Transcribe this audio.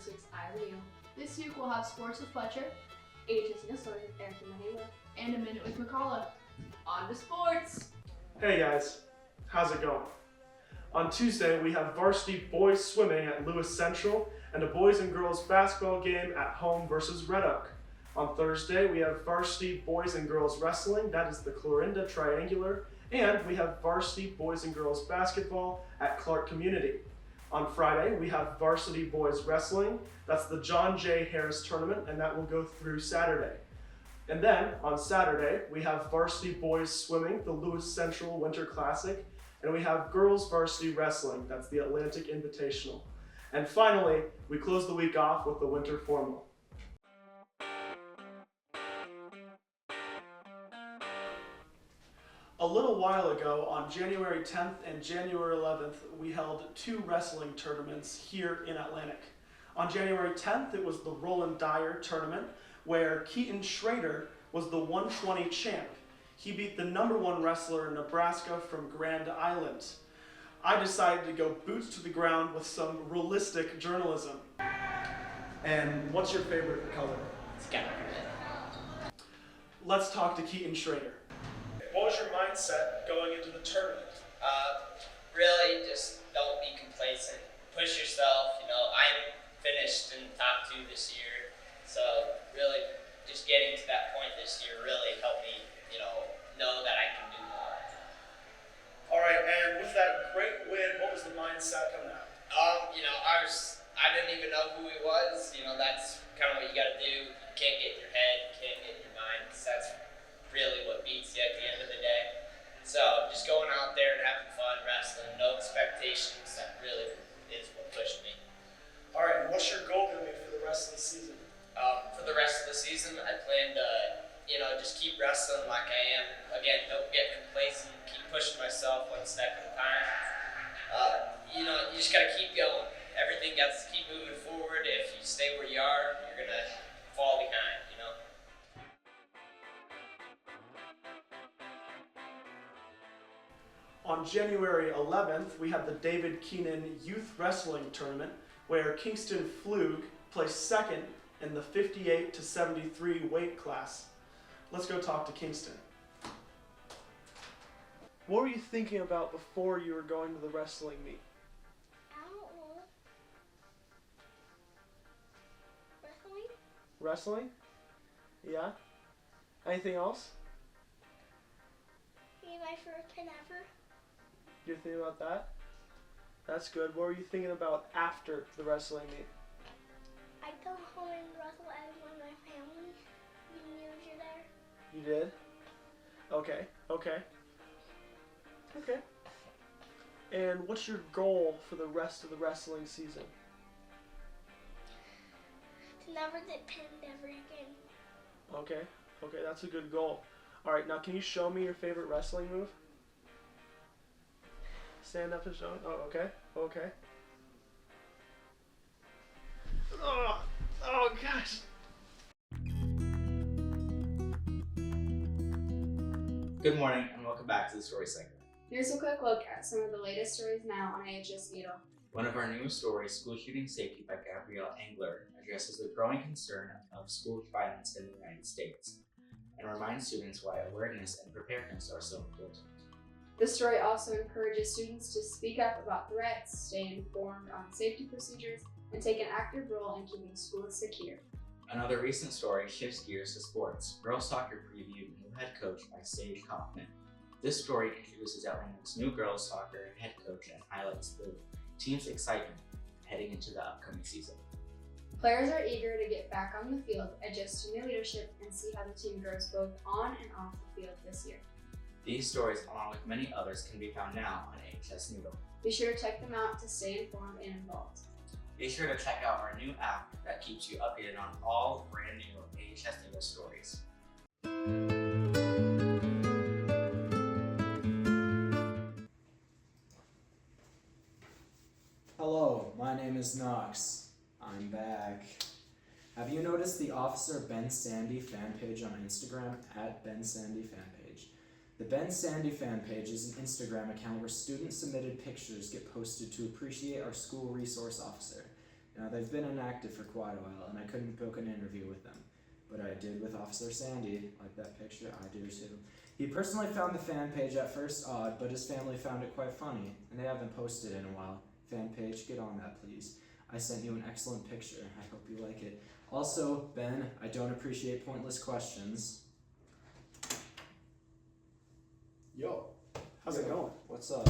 6 ILU. This week we'll have Sports with Fletcher, AHS Stories with Eric and Engler. and a Minute with McCalla. On to sports! Hey guys, how's it going? On Tuesday, we have varsity boys swimming at Lewis Central and a boys and girls basketball game at home versus Red Oak. On Thursday, we have varsity boys and girls wrestling, that is the Clorinda Triangular, and we have varsity boys and girls basketball at Clark Community. On Friday, we have varsity boys wrestling, that's the John J. Harris tournament, and that will go through Saturday. And then, on Saturday, we have varsity boys swimming, the Lewis Central Winter Classic, and we have girls varsity wrestling, that's the Atlantic Invitational. And finally, we close the week off with the Winter Formal. A little while ago, on January 10th and January 11th, we held 2 wrestling tournaments here in Atlantic. On January 10th, it was the Roland Dyer tournament, where Keaton Schroeder was the 120 champ. He beat the #1 wrestler in Nebraska from Grand Island. I decided to go boots to the ground with some realistic journalism. And what's your favorite color? Scatter. Let's talk to Keaton Schroeder. What was your mindset going into the tournament? Really, just don't be complacent. Push yourself. I finished in the top 2 this year, so really, just getting to that point this year really helped me, know that I can do more. All right, and with that great win, what was the mindset coming out? I didn't even know who he was. That's kind of what you got to do. You can't get in your head, you can't get in your mind, because that's really what beats you at the end of the day. So just going out there and having fun wrestling, no expectations, that really is what pushed me. All right, and what's your goal going to be for the rest of the season? For the rest of the season, I plan to, just keep wrestling like I am. Again, don't get complacent, keep pushing myself one step at a time. You just got to keep going. Everything got to keep moving forward. If you stay where you are, you're going to fall behind, On January 11th, we had the David Keenan Youth Wrestling Tournament, where Kingston Flug placed 2nd in the 58 to 73 weight class. Let's go talk to Kingston. What were you thinking about before you were going to the wrestling meet? I don't know. Wrestling? Wrestling? Yeah? Anything else? Be my first pin ever. You're thinking about that? That's good. What were you thinking about after the wrestling meet? I'd go home and wrestle everyone in my family. You knew you're there. You did? Okay. And what's your goal for the rest of the wrestling season? To never get pinned ever again. Okay, that's a good goal. Alright, now can you show me your favorite wrestling move? Stand up and show me. Oh, okay. Oh gosh. Good morning and welcome back to the Story segment. Here's a quick look at some of the latest stories now on AHS Needle. One of our newest stories, School Shooting Safety by Gabrielle Engler, addresses the growing concern of school violence in the United States and reminds students why awareness and preparedness are so important. The story also encourages students to speak up about threats, stay informed on safety procedures, and take an active role in keeping schools secure. Another recent story shifts gears to sports. Girls soccer preview new head coach by Saige Coffman. This story introduces Atlantic's new girls soccer head coach and highlights the team's excitement heading into the upcoming season. Players are eager to get back on the field, adjust to new leadership, and see how the team grows both on and off the field this year. These stories, along with many others, can be found now on AHS Needle. Be sure to check them out to stay informed and involved. Be sure to check out our new app that keeps you updated on all brand new AHS Needle stories. Hello, my name is Knox. I'm back. Have you noticed the Officer Ben Sandy fan page on Instagram at Ben Sandy fan page? The Ben Sandy fan page is an Instagram account where student-submitted pictures get posted to appreciate our school resource officer. Now, they've been inactive for quite a while, and I couldn't book an interview with them. But I did with Officer Sandy, like that picture, I do too. He personally found the fan page at first odd, but his family found it quite funny, and they haven't posted in a while. Fan page, get on that please. I sent you an excellent picture, I hope you like it. Also, Ben, I don't appreciate pointless questions. Yo, how's it going? What's up?